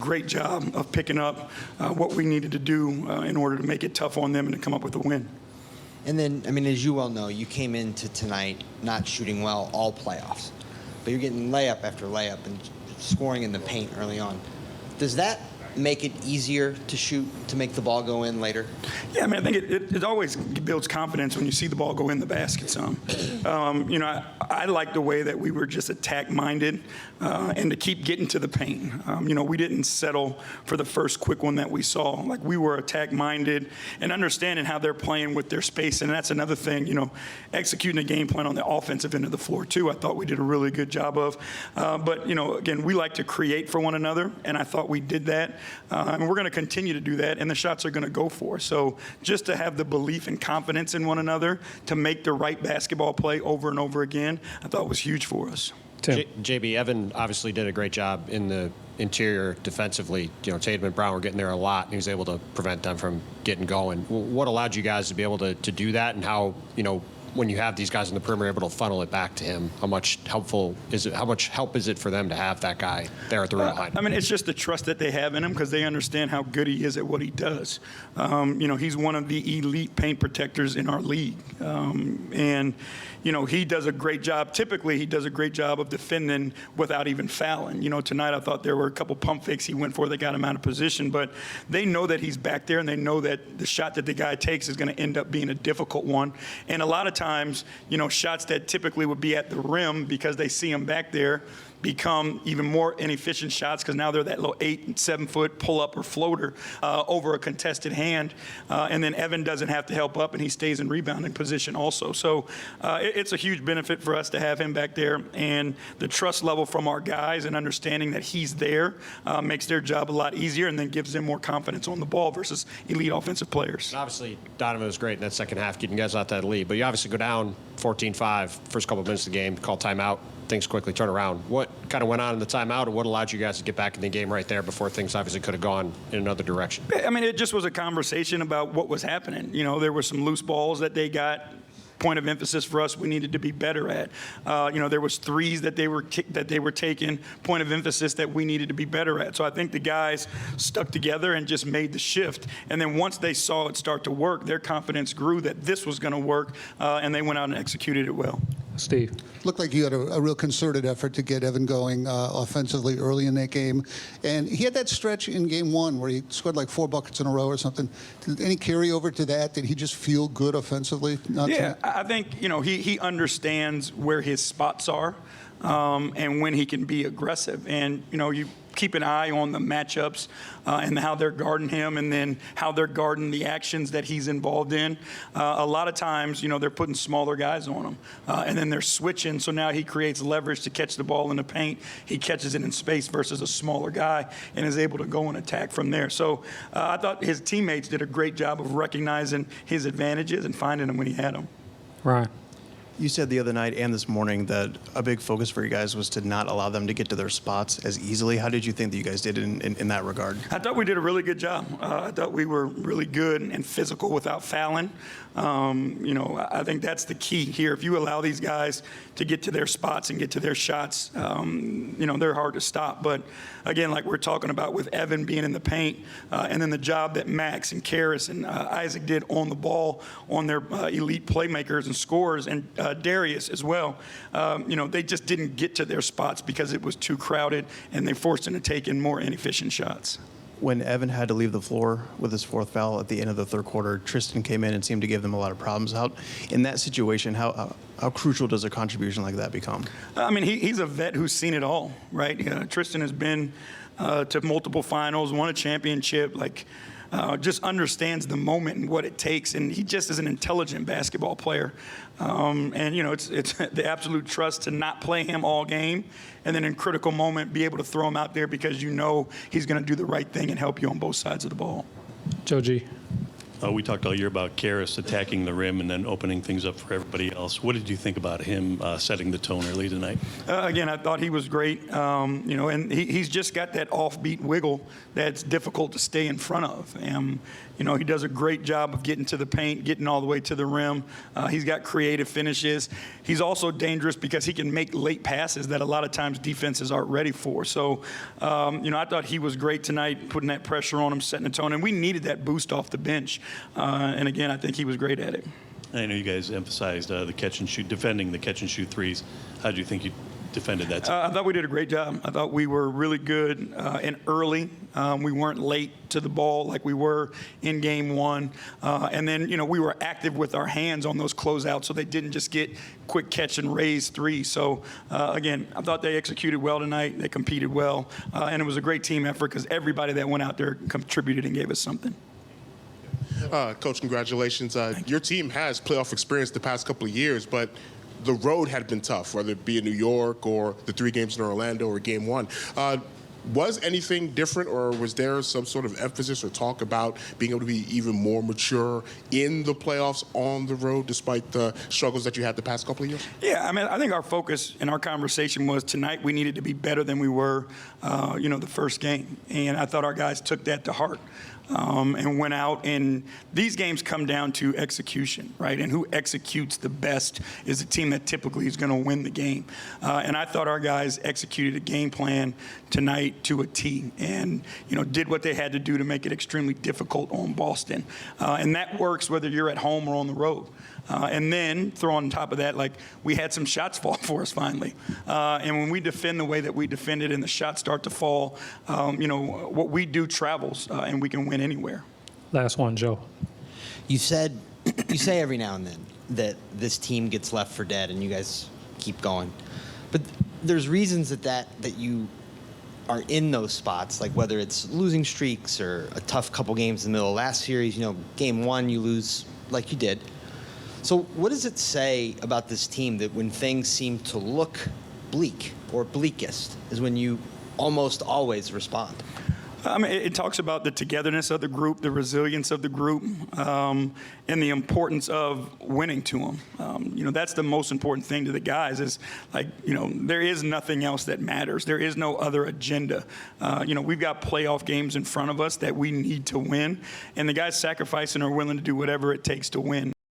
great job of picking up what we needed to do in order to make it tough on them and to come up with a win. And then, I mean, as you well know, you came into tonight not shooting well all playoffs, but you're getting layup after layup and scoring in the paint early on. Does that make it easier to shoot, to make the ball go in later? Yeah, I mean, I think it always builds confidence when you see the ball go in the basket some. I like the way that we were just attack-minded and to keep getting to the paint. We didn't settle for the first quick one that we saw. Like, we were attack-minded and understanding how they're playing with their space. And that's another thing, executing a game plan on the offensive end of the floor, too, I thought we did a really good job of. But again, we like to create for one another, and I thought we did that. And we're going to continue to do that, and the shots are going to go for us. So just to have the belief and confidence in one another to make the right basketball play over and over again, I thought was huge for us. JB, Evan obviously did a great job in the interior defensively. Tatum and Brown were getting there a lot, and he was able to prevent them from getting going. What allowed you guys to be able to do that, and how, when you have these guys in the perimeter able to funnel it back to him, how much help is it for them to have that guy there at the rim line? I mean, it's just the trust that they have in him because they understand how good he is at what he does. He's one of the elite paint protectors in our league. And he does a great job. Typically, he does a great job of defending without even fouling. Tonight I thought there were a couple pump fakes he went for that got him out of position, but they know that he's back there and they know that the shot that the guy takes is going to end up being a difficult one. And a lot of times, shots that typically would be at the rim because they see him back there become even more inefficient shots because now they're that little 8 and 7 foot pull-up or floater over a contested hand. And then Evan doesn't have to help up, and he stays in rebounding position also. So it's a huge benefit for us to have him back there. And the trust level from our guys and understanding that he's there makes their job a lot easier and then gives them more confidence on the ball versus elite offensive players. And obviously, Donovan was great in that second half, getting guys out that lead. But you obviously go down 14-5, first couple of minutes of the game, call timeout. Things quickly turn around. What kind of went on in the timeout, and what allowed you guys to get back in the game right there before things obviously could have gone in another direction? I mean, it just was a conversation about what was happening. There were some loose balls that they got. Point of emphasis for us we needed to be better at. There was threes that they were taking, point of emphasis that we needed to be better at. So I think the guys stuck together and just made the shift. And then once they saw it start to work, their confidence grew that this was going to work, and they went out and executed it well. Steve. Looked like you had a real concerted effort to get Evan going offensively early in that game. And he had that stretch in game one where he scored like 4 buckets in a row or something. Did any carryover to that? Did he just feel good offensively? I think, he understands where his spots are and when he can be aggressive. And, you keep an eye on the matchups and how they're guarding him and then how they're guarding the actions that he's involved in. A lot of times, they're putting smaller guys on him and then they're switching. So now he creates leverage to catch the ball in the paint. He catches it in space versus a smaller guy and is able to go and attack from there. So I thought his teammates did a great job of recognizing his advantages and finding them when he had them. Right. You said the other night and this morning that a big focus for you guys was to not allow them to get to their spots as easily. How did you think that you guys did in that regard? I thought we did a really good job. I thought we were really good and physical without fouling. I think that's the key here. If you allow these guys to get to their spots and get to their shots, they're hard to stop. But again, like we're talking about with Evan being in the paint, and then the job that Max and Karras and Isaac did on the ball on their elite playmakers and scorers, and Darius as well, they just didn't get to their spots because it was too crowded, and they forced them to take in more inefficient shots. When Evan had to leave the floor with his 4th foul at the end of the third quarter, Tristan came in and seemed to give them a lot of problems. In that situation, how crucial does a contribution like that become? I mean, he's a vet who's seen it all, right? Tristan has been to multiple finals, won a championship, just understands the moment and what it takes, and he just is an intelligent basketball player. It's the absolute trust to not play him all game, and then in critical moment be able to throw him out there because he's going to do the right thing and help you on both sides of the ball. Joe G. We talked all year about Karras attacking the rim and then opening things up for everybody else. What did you think about him setting the tone early tonight? Again, I thought he was great, and he's just got that offbeat wiggle that's difficult to stay in front of. And, he does a great job of getting to the paint, getting all the way to the rim. He's got creative finishes. He's also dangerous because he can make late passes that a lot of times defenses aren't ready for. So, I thought he was great tonight, putting that pressure on him, setting the tone. And we needed that boost off the bench. And again, I think he was great at it. I know you guys emphasized the catch and shoot, defending the catch and shoot threes. How do you think you defended that? I thought we did a great job. I thought we were really good and early. We weren't late to the ball like we were in game one. And then, we were active with our hands on those closeouts so they didn't just get quick catch and raise threes. So, again, I thought they executed well tonight. They competed well. And it was a great team effort because everybody that went out there contributed and gave us something. Coach, congratulations. Your team has playoff experience the past couple of years, but the road had been tough, whether it be in New York or the 3 games in Orlando or game 1. Was anything different, or was there some sort of emphasis or talk about being able to be even more mature in the playoffs on the road, despite the struggles that you had the past couple of years? Yeah, I think our focus in our conversation was tonight we needed to be better than we were, the first game. And I thought our guys took that to heart. And went out, and these games come down to execution, right? And who executes the best is the team that typically is going to win the game. And I thought our guys executed a game plan tonight to a T and, did what they had to do to make it extremely difficult on Boston. And that works whether you're at home or on the road. And then throw on top of that, we had some shots fall for us finally. And when we defend the way that we defended and the shots start to fall, what we do travels and we can win anywhere. Last one, Joe. You say every now and then that this team gets left for dead and you guys keep going. But there's reasons that you are in those spots, like whether it's losing streaks or a tough couple games in the middle of last series, game 1 you lose like you did. So what does it say about this team that when things seem to look bleak or bleakest is when you almost always respond? It talks about the togetherness of the group, the resilience of the group, and the importance of winning to them. That's the most important thing to the guys is, there is nothing else that matters. There is no other agenda. We've got playoff games in front of us that we need to win, and the guys sacrifice and are willing to do whatever it takes to win.